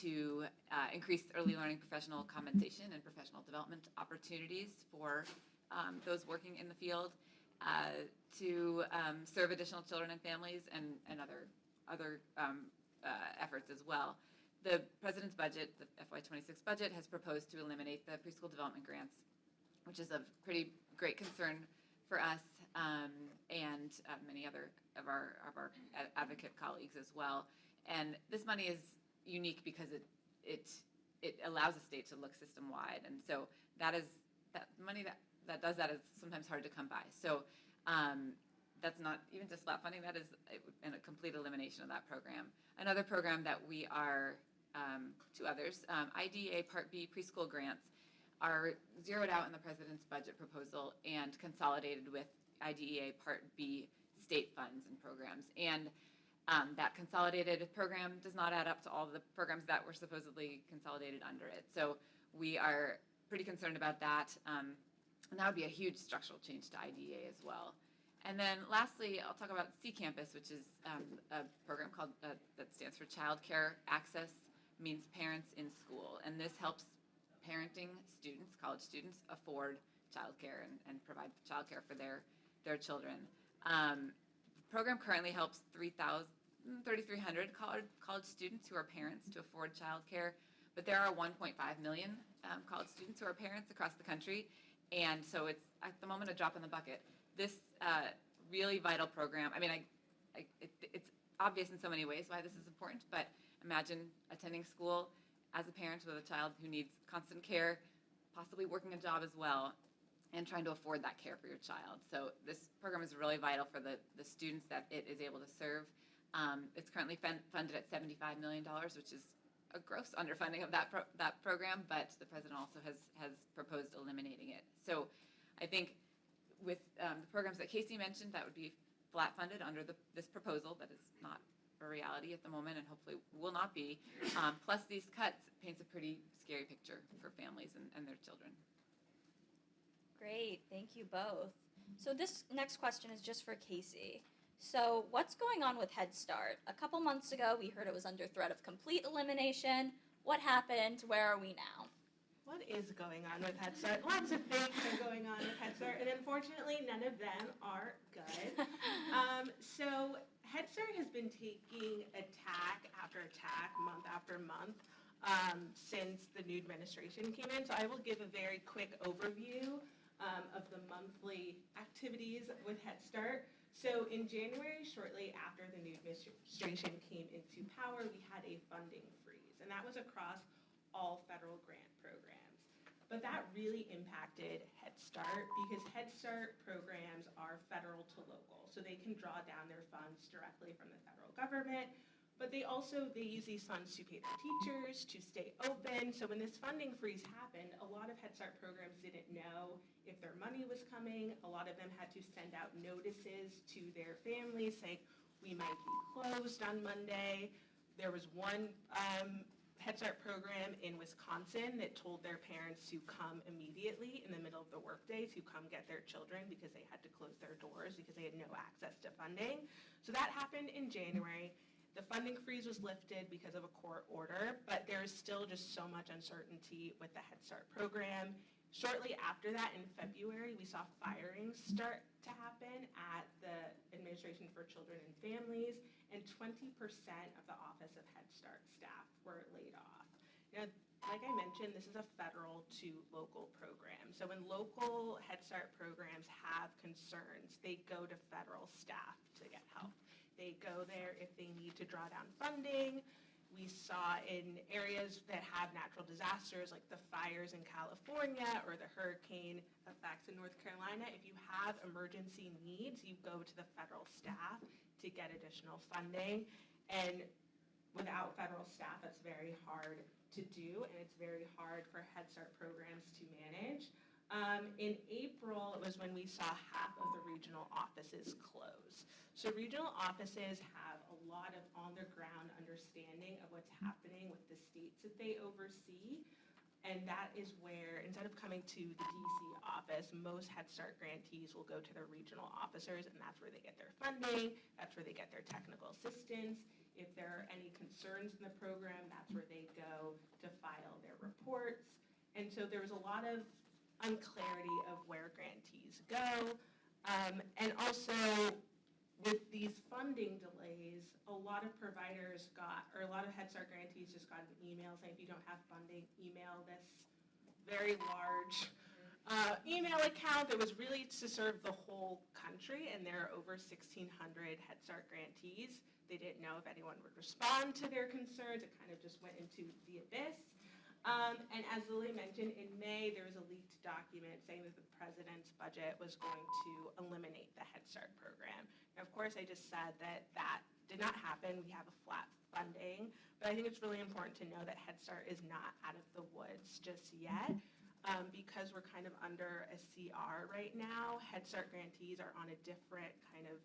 to increase early learning professional compensation and professional development opportunities for those working in the field, to serve additional children and families, and other efforts as well. The president's budget, the FY26 budget, has proposed to eliminate the preschool development grants, which is of pretty great concern for us and many other of our advocate colleagues as well. And this money is unique because it allows a state to look system-wide, and so that money that does that is sometimes hard to come by. So that's not even just flat funding, that is a complete elimination of that program. Another program that we are, two others, IDEA Part B preschool grants are zeroed out in the president's budget proposal and consolidated with IDEA Part B state funds and programs. And that consolidated program does not add up to all the programs that were supposedly consolidated under it. So we are pretty concerned about that. And that would be a huge structural change to IDEA as well. And then lastly, I'll talk about C-Campus, which is a program called that stands for Child Care Access Means Parents in School. And this helps parenting students, college students, afford childcare and provide childcare for their children. The program currently helps 3,300 college students who are parents to afford childcare, but there are 1.5 million college students who are parents across the country, and so it's at the moment a drop in the bucket. This really vital program, I mean, it's obvious in so many ways why this is important, but imagine attending school as a parent with a child who needs constant care, possibly working a job as well, and trying to afford that care for your child. So this program is really vital for the students that it is able to serve. It's currently funded at $75 million, which is a gross underfunding of that program, but the president also has proposed eliminating it. So I think with the programs that Casey mentioned, that would be flat funded under this proposal that is not a reality at the moment and hopefully will not be. Plus these cuts paints a pretty scary picture for families and their children. Great, thank you both. So this next question is just for Casey. So what's going on with Head Start? A couple months ago, we heard it was under threat of complete elimination. What happened? Where are we now? What is going on with Head Start? Lots of things are going on with Head Start, and unfortunately, none of them are good. So Head Start has been taking attack after attack, month after month, since the new administration came in. So I will give a very quick overview of the monthly activities with Head Start. So in January, shortly after the new administration came into power, we had a funding freeze, and that was across all federal grant programs. But that really impacted Head Start because Head Start programs are federal to local, so they can draw down their funds directly from the federal government. But they use these funds to pay their teachers, to stay open. So when this funding freeze happened, a lot of Head Start programs didn't know if their money was coming. A lot of them had to send out notices to their families saying, we might be closed on Monday. There was one Head Start program in Wisconsin that told their parents to come immediately in the middle of the workday to come get their children because they had to close their doors because they had no access to funding. So that happened in January. The funding freeze was lifted because of a court order, but there is still just so much uncertainty with the Head Start program. Shortly after that, in February, we saw firings start to happen at the Administration for Children and Families, and 20% of the Office of Head Start staff were laid off. Now, like I mentioned, this is a federal to local program. So when local Head Start programs have concerns, they go to federal staff to get help. They go there if they need to draw down funding. We saw in areas that have natural disasters like the fires in California or the hurricane effects in North Carolina, if you have emergency needs, you go to the federal staff to get additional funding. And without federal staff, that's very hard to do, and it's very hard for Head Start programs to manage. In April, it was when we saw half of the regional offices close. So regional offices have a lot of on-the-ground understanding of what's happening with the states that they oversee. And that is where, instead of coming to the DC office, most Head Start grantees will go to their regional officers, and that's where they get their funding, that's where they get their technical assistance. If there are any concerns in the program, that's where they go to file their reports. And so there was a lot of unclarity of where grantees go. And also, with these funding delays, a lot of providers a lot of Head Start grantees just got an email saying, if you don't have funding, email this very large email account that was really to serve the whole country, and there are over 1,600 Head Start grantees. They didn't know if anyone would respond to their concerns. It kind of just went into the abyss. And as Lily mentioned, in May, there was a leaked document saying that the president's budget was going to eliminate the Head Start program. And of course, I just said that did not happen. We have a flat funding, but I think it's really important to know that Head Start is not out of the woods just yet. Because we're kind of under a CR right now, Head Start grantees are on a different kind of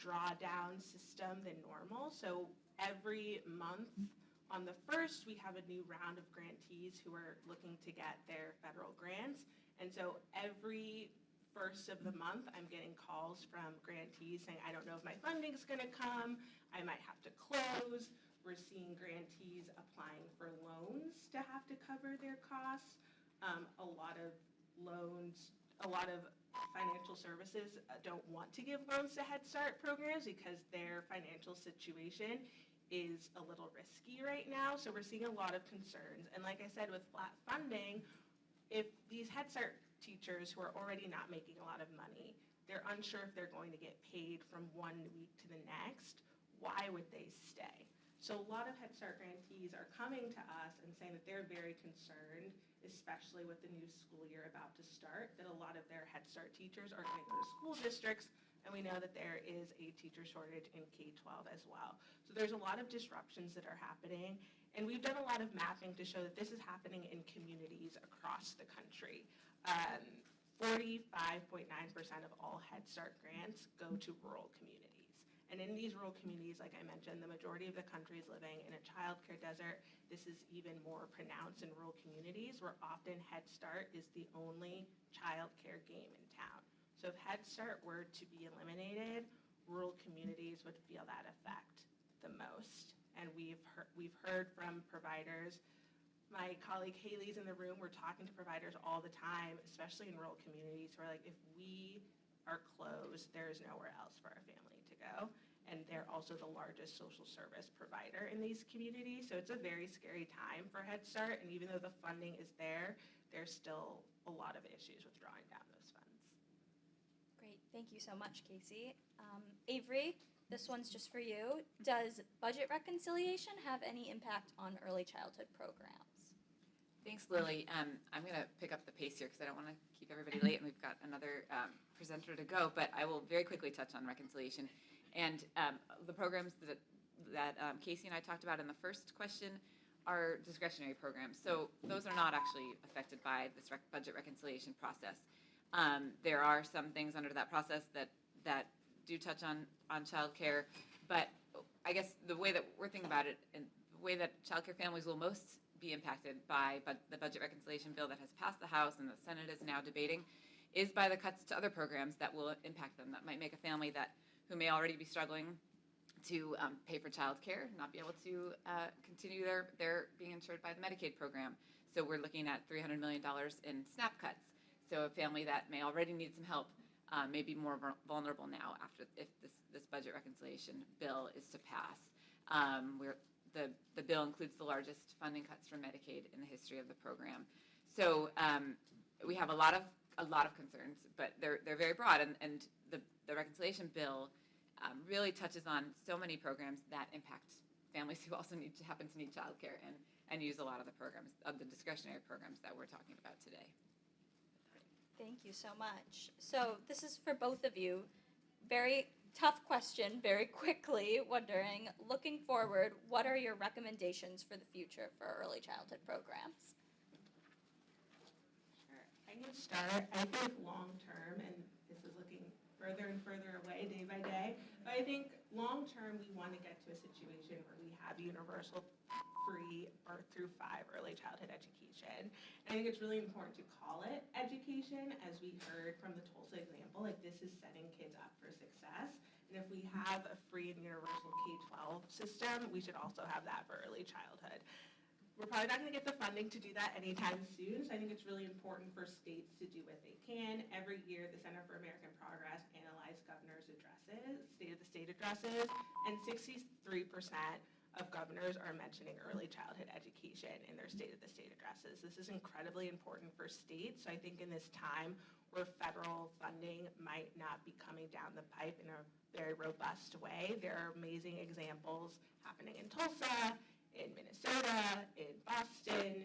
drawdown system than normal. So every month, on the 1st, we have a new round of grantees who are looking to get their federal grants. And so every 1st of the month, I'm getting calls from grantees saying, I don't know if my funding's going to come. I might have to close. We're seeing grantees applying for loans to have to cover their costs. A lot of financial services don't want to give loans to Head Start programs because their financial situation is a little risky right now. So we're seeing a lot of concerns. And like I said, with flat funding, if these Head Start teachers who are already not making a lot of money, they're unsure if they're going to get paid from one week to the next. why would they stay? So a lot of Head Start grantees are coming to us and saying that they're very concerned, especially with the new school year about to start, that a lot of their Head Start teachers are going to go to school districts, and we know that there is a teacher shortage in K-12 as well. So there's a lot of disruptions that are happening, and we've done a lot of mapping to show that this is happening in communities across the country. 45.9% of all Head Start grants go to rural communities. And in these rural communities, like I mentioned, the majority of the country is living in a childcare desert. This is even more pronounced in rural communities where often Head Start is the only childcare game in town. So if Head Start were to be eliminated, rural communities would feel that effect the most. And we've heard from providers. My colleague Haley's in the room. We're talking to providers all the time, especially in rural communities, who are like, if we are closed, there's nowhere else for our family to go. And they're also the largest social service provider in these communities. So it's a very scary time for Head Start. And even though the funding is there, there's still a lot of issues with drawing down those funds. Great, thank you so much, Casey. Avery, this one's just for you. Does budget reconciliation have any impact on early childhood programs? Thanks, Lily. I'm going to pick up the pace here because I don't want to keep everybody late, and we've got another presenter to go. But I will very quickly touch on reconciliation. And the programs that Casey and I talked about in the first question are discretionary programs. So those are not actually affected by this budget reconciliation process. There are some things under that process that do touch on childcare, but I guess the way that we're thinking about it and the way that childcare families will most be impacted by the budget reconciliation bill that has passed the House and the Senate is now debating is by the cuts to other programs that will impact them. That might make a family who may already be struggling to pay for childcare not be able to continue their being insured by the Medicaid program. So we're looking at $300 million in SNAP cuts. So a family that may already need some help may be more vulnerable now if this budget reconciliation bill is to pass. The bill includes the largest funding cuts for Medicaid in the history of the program. So we have a lot of concerns, but they're very broad, and the reconciliation bill really touches on so many programs that impact families who also happen to need childcare and use a lot of the programs, of the discretionary programs that we're talking about today. Thank you so much. So this is for both of you. Very tough question, very quickly, wondering, looking forward, what are your recommendations for the future for early childhood programs? Sure. I can start. I think long term, and this is looking further and further away day by day, but I think long term we want to get to a situation where we have universal free birth through 5 early childhood education. And I think it's really important to call it education, as we heard from the Tulsa example, like this is setting kids up for success. And if we have a free and universal K-12 system, we should also have that for early childhood. We're probably not going to get the funding to do that anytime soon, so I think it's really important for states to do what they can. Every year, the Center for American Progress analyzes governors' addresses, State of the State addresses, and 63% of governors are mentioning early childhood education in their State of the State addresses. This is incredibly important for states, so I think in this time where federal funding might not be coming down the pipe in a very robust way, there are amazing examples happening in Tulsa, in Minnesota, in Boston,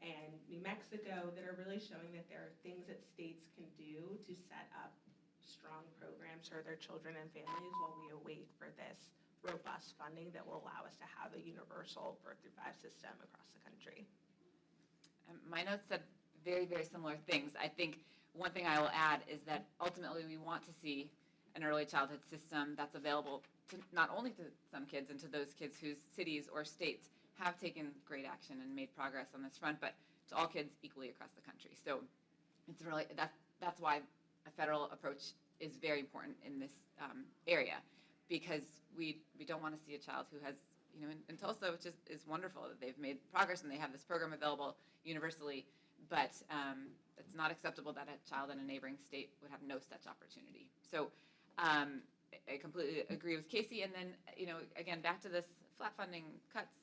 and New Mexico that are really showing that there are things that states can do to set up strong programs for their children and families while we await for this robust funding that will allow us to have a universal birth through 5 system across the country. My notes said very, very similar things. I think one thing I will add is that ultimately we want to see an early childhood system that's available to not only to some kids and to those kids whose cities or states have taken great action and made progress on this front, but to all kids equally across the country. So it's really that's why a federal approach is very important in this area, because we don't want to see a child who has, in Tulsa, which is wonderful that they've made progress and they have this program available universally, but it's not acceptable that a child in a neighboring state would have no such opportunity. So I completely agree with Casey. And then, again, back to this flat funding cuts,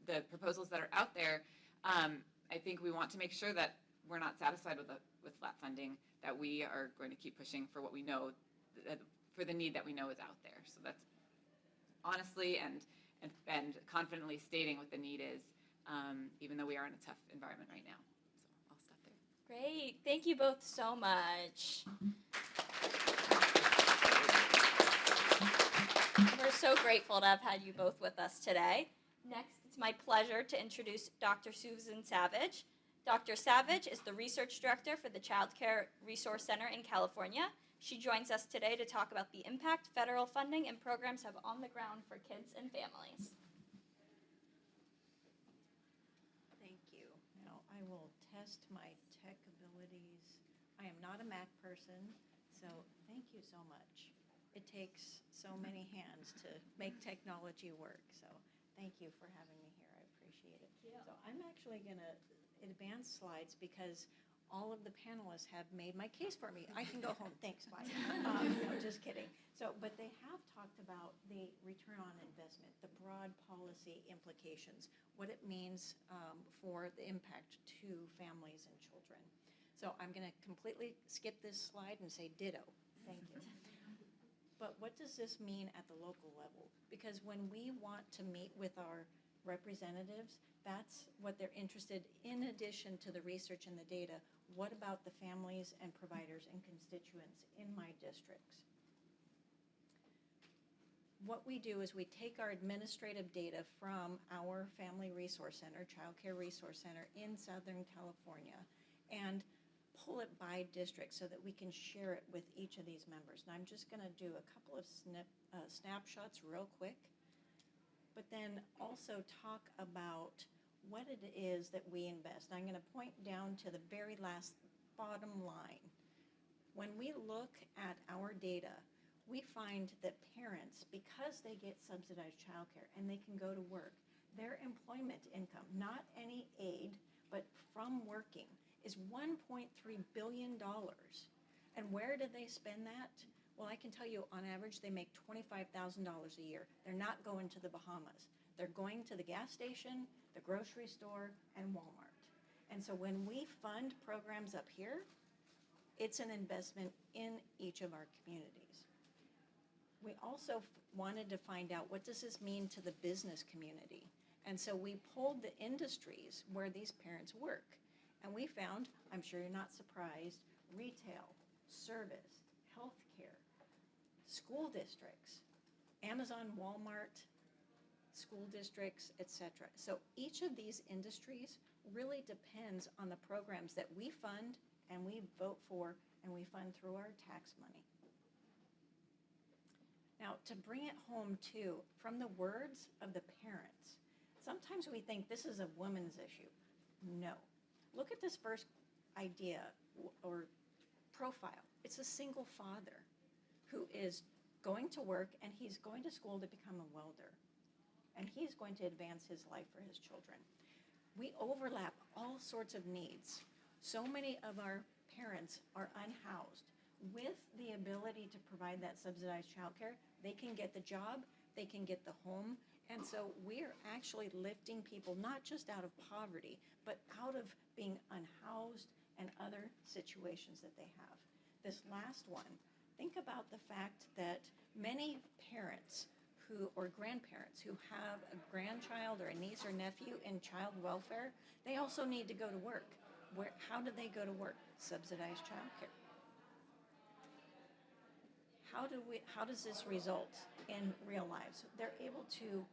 the proposals that are out there, I think we want to make sure that we're not satisfied with flat funding, that we are going to keep pushing for what we know, for the need that we know is out there. So that's honestly and confidently stating what the need is, even though we are in a tough environment right now. So I'll stop there. Great. Thank you both so much. We're so grateful to have had you both with us today. Next, it's my pleasure to introduce Dr. Susan Savage. Dr. Savage is the Research Director for the Child Care Resource Center in California. She joins us today to talk about the impact federal funding and programs have on the ground for kids and families. Thank you. Now, I will test my tech abilities. I am not a Mac person, so thank you so much. It takes so many hands to make technology work, so thank you for having me here. I appreciate it. Yeah. So I'm actually going to advance slides because all of the panelists have made my case for me. I can go home. Thanks, bye. No, just kidding. So, but they have talked about the return on investment, the broad policy implications, what it means for the impact to families and children. So I'm going to completely skip this slide and say ditto. Thank you. But what does this mean at the local level? Because when we want to meet with our representatives, that's what they're interested in addition to the research and the data. What about the families and providers and constituents in my districts? What we do is we take our administrative data from our Family Resource Center, Child Care Resource Center in Southern California, and pull it by district so that we can share it with each of these members. And I'm just going to do a couple of snapshots real quick, but then also talk about what it is that we invest. I'm going to point down to the very last bottom line. When we look at our data, we find that parents, because they get subsidized childcare and they can go to work, their employment income, not any aid, but from working, is $1.3 billion. And where do they spend that? Well, I can tell you, on average, they make $25,000 a year. They're not going to the Bahamas. They're going to the gas station, the grocery store, and Walmart. And so when we fund programs up here, it's an investment in each of our communities. We also wanted to find out, what does this mean to the business community? And so we pulled the industries where these parents work. And we found, I'm sure you're not surprised, retail, service, healthcare, school districts, Amazon, Walmart, school districts, etc. So each of these industries really depends on the programs that we fund and we vote for and we fund through our tax money. Now, to bring it home too, from the words of the parents, sometimes we think this is a woman's issue. No. Look at this first idea or profile. It's a single father who is going to work and he's going to school to become a welder. And he's going to advance his life for his children. We overlap all sorts of needs. So many of our parents are unhoused. With the ability to provide that subsidized childcare, they can get the job, they can get the home, and so we're actually lifting people not just out of poverty, but out of being unhoused and other situations that they have. This last one, think about the fact that many parents or grandparents who have a grandchild or a niece or nephew in child welfare, they also need to go to work. How do they go to work? Subsidized childcare. How does this result in real lives? They're able to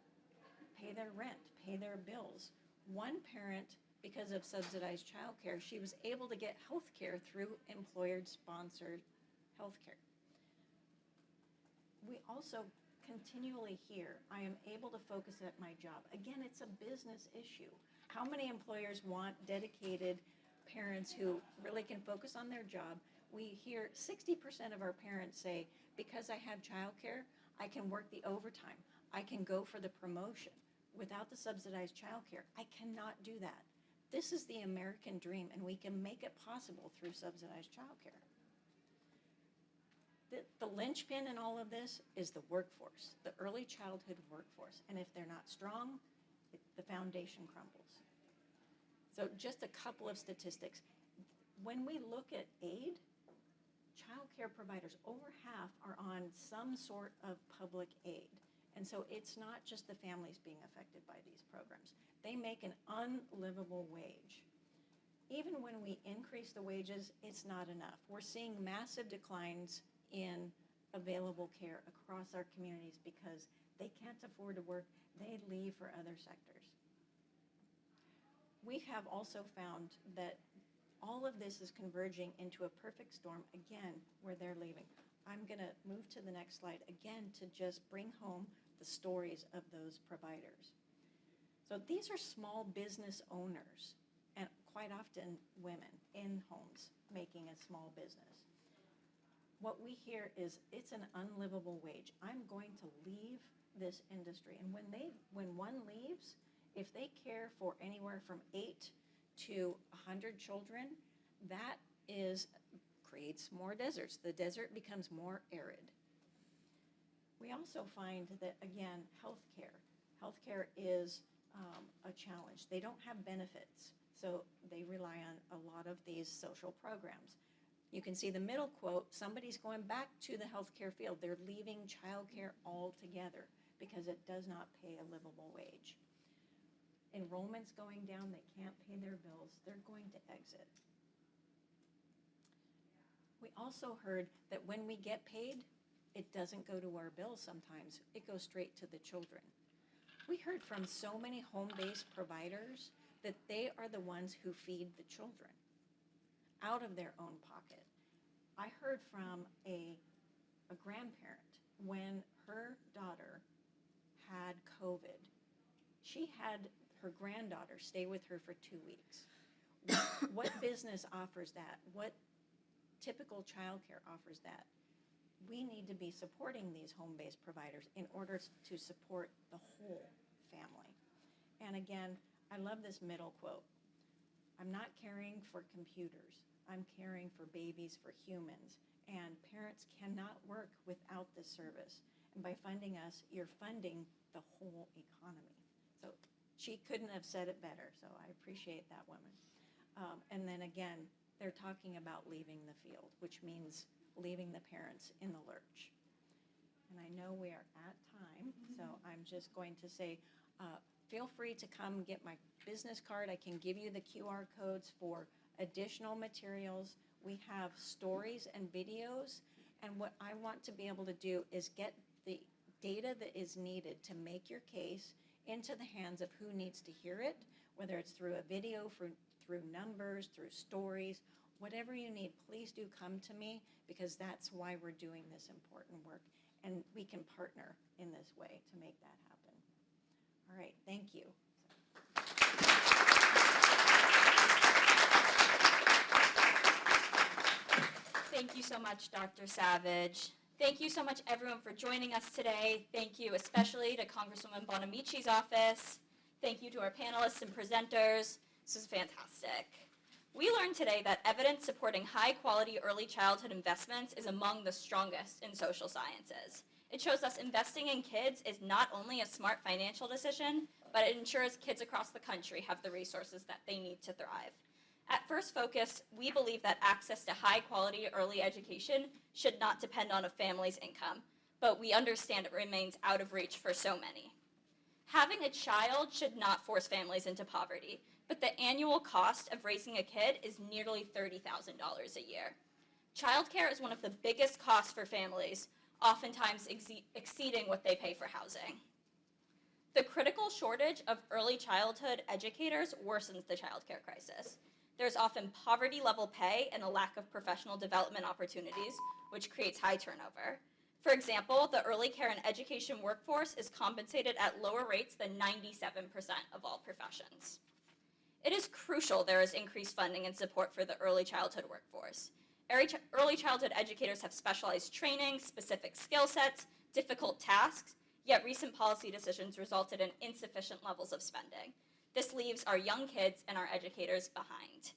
pay their rent, pay their bills. One parent, because of subsidized childcare, she was able to get health care through employer-sponsored health care. We also continually hear, I am able to focus at my job. Again, it's a business issue. How many employers want dedicated parents who really can focus on their job? We hear 60% of our parents say, because I have childcare, I can work the overtime. I can go for the promotion. Without the subsidized childcare, I cannot do that. This is the American dream, and we can make it possible through subsidized childcare. The linchpin in all of this is the workforce, the early childhood workforce. And if they're not strong, the foundation crumbles. So just a couple of statistics. When we look at aid, child care providers, over half are on some sort of public aid. And so it's not just the families being affected by these programs. They make an unlivable wage. Even when we increase the wages, it's not enough. We're seeing massive declines in available care across our communities because they can't afford to work. They leave for other sectors. We have also found that all of this is converging into a perfect storm, again, where they're leaving. I'm going to move to the next slide, again, to just bring home the stories of those providers. So these are small business owners, and quite often women in homes making a small business. What we hear is it's an unlivable wage. I'm going to leave this industry. And when one leaves, if they care for anywhere from 8 to 100 children, that creates more deserts. The desert becomes more arid. We also find that, again, healthcare is a challenge. They don't have benefits, so they rely on a lot of these social programs. You can see the middle quote, somebody's going back to the healthcare field. They're leaving childcare altogether because it does not pay a livable wage. Enrollment's going down, they can't pay their bills, they're going to exit. We also heard that when we get paid, it doesn't go to our bills sometimes, it goes straight to the children. We heard from so many home-based providers that they are the ones who feed the children out of their own pocket. I heard from a grandparent when her daughter had COVID. She had her granddaughter stay with her for 2 weeks. What business offers that? What typical childcare offers that? We need to be supporting these home-based providers in order to support the whole family. And again, I love this middle quote. I'm not caring for computers. I'm caring for babies, for humans. And parents cannot work without this service. And by funding us, you're funding the whole economy. So she couldn't have said it better, so I appreciate that woman. And then again, they're talking about leaving the field, which means leaving the parents in the lurch. And I know we are at time, so I'm just going to say, feel free to come get my business card. I can give you the QR codes for additional materials. We have stories and videos, and what I want to be able to do is get the data that is needed to make your case into the hands of who needs to hear it, whether it's through a video, through numbers, through stories, whatever you need, please do come to me, because that's why we're doing this important work, and we can partner in this way to make that happen. All right, thank you. Thank you so much, Dr. Savage. Thank you so much, everyone, for joining us today. Thank you especially to Congresswoman Bonamici's office. Thank you to our panelists and presenters. This was fantastic. We learned today that evidence supporting high-quality early childhood investments is among the strongest in social sciences. It shows us investing in kids is not only a smart financial decision, but it ensures kids across the country have the resources that they need to thrive. At First Focus, we believe that access to high-quality early education should not depend on a family's income, but we understand it remains out of reach for so many. Having a child should not force families into poverty, but the annual cost of raising a kid is nearly $30,000 a year. Childcare is one of the biggest costs for families, oftentimes exceeding what they pay for housing. The critical shortage of early childhood educators worsens the childcare crisis. There's often poverty-level pay and a lack of professional development opportunities, which creates high turnover. For example, the early care and education workforce is compensated at lower rates than 97% of all professions. It is crucial there is increased funding and support for the early childhood workforce. Early childhood educators have specialized training, specific skill sets, difficult tasks, yet recent policy decisions resulted in insufficient levels of spending. This leaves our young kids and our educators behind.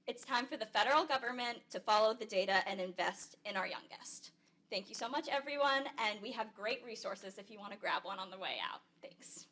It's time for the federal government to follow the data and invest in our youngest. Thank you so much, everyone, and we have great resources if you want to grab one on the way out. Thanks.